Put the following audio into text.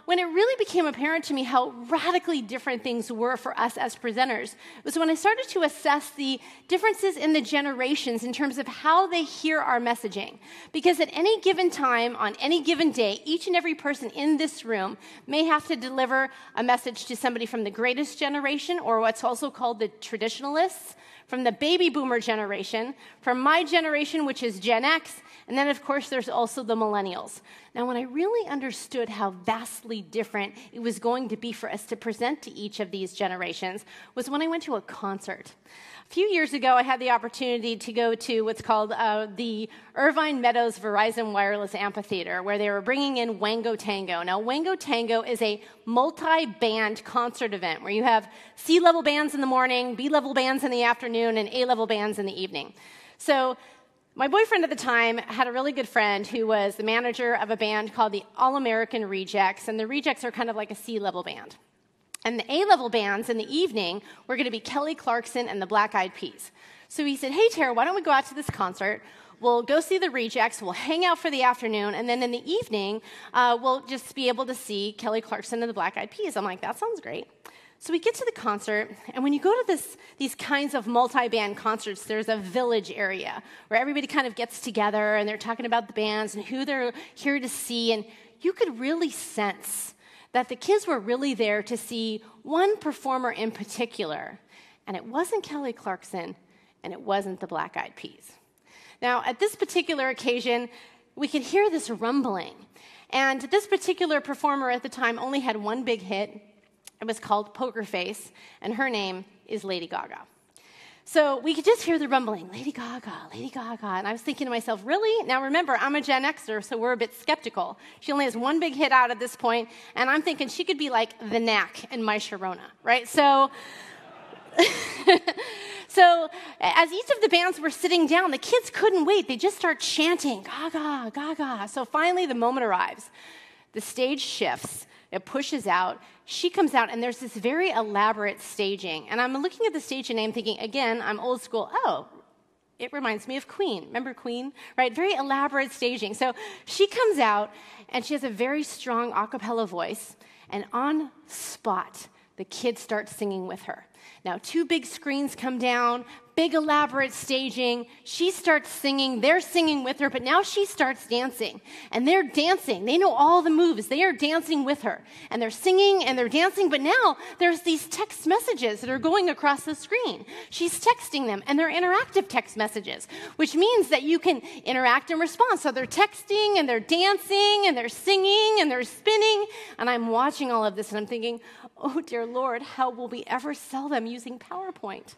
when it really became apparent to me how radically different things were for us as presenters was when I started to assess the differences in the generations in terms of how they hear our messaging. Because at any given time, on any given day, each and every person in this room may have to deliver a message to somebody from the greatest generation, or what's also called the traditionalists, from the baby boomer generation, from my generation, which is Gen X, and then, of course, there's also the millennials. Now, when I really understood how vastly different it was going to be for us to present to each of these generations was when I went to a concert. A few years ago, I had the opportunity to go to what's called the Irvine Meadows Verizon Wireless Amphitheater, where they were bringing in Wango Tango. Now, Wango Tango is a multi-band concert event where you have C-level bands in the morning, B-level bands in the afternoon, and A-level bands in the evening. So my boyfriend at the time had a really good friend who was the manager of a band called the All-American Rejects, and the Rejects are kind of like a C-level band. And the A-level bands in the evening were going to be Kelly Clarkson and the Black Eyed Peas. So he said, hey, Terri, why don't we go out to this concert? We'll go see the Rejects, we'll hang out for the afternoon, and then in the evening, we'll just be able to see Kelly Clarkson and the Black Eyed Peas. I'm like, that sounds great. So we get to the concert, and when you go to these kinds of multi-band concerts, there's a village area where everybody kind of gets together, and they're talking about the bands and who they're here to see, and you could really sense that the kids were really there to see one performer in particular, and it wasn't Kelly Clarkson, and it wasn't the Black Eyed Peas. Now, at this particular occasion, we could hear this rumbling, and this particular performer at the time only had one big hit. It was called Poker Face, and her name is Lady Gaga. So we could just hear the rumbling, Lady Gaga, Lady Gaga. And I was thinking to myself, really? Now remember, I'm a Gen Xer, so we're a bit skeptical. She only has one big hit out at this point, and I'm thinking she could be like the Knack in My Sharona, right? So as each of the bands were sitting down, the kids couldn't wait. They just start chanting, Gaga, Gaga. So finally the moment arrives. The stage shifts. It pushes out. She comes out, and there's this very elaborate staging. And I'm looking at the stage, and I'm thinking, again, I'm old school. Oh, it reminds me of Queen. Remember Queen? Right? Very elaborate staging. So she comes out, and she has a very strong a cappella voice. And on spot, the kids start singing with her. Now, two big screens come down, big elaborate staging. She starts singing. They're singing with her, but now she starts dancing. And they're dancing. They know all the moves. They are dancing with her. And they're singing and they're dancing, but now there's these text messages that are going across the screen. She's texting them, and they're interactive text messages, which means that you can interact and respond. So they're texting, and they're dancing, and they're singing, and they're spinning. And I'm watching all of this, and I'm thinking, oh, dear Lord, how will we ever sell them using PowerPoint?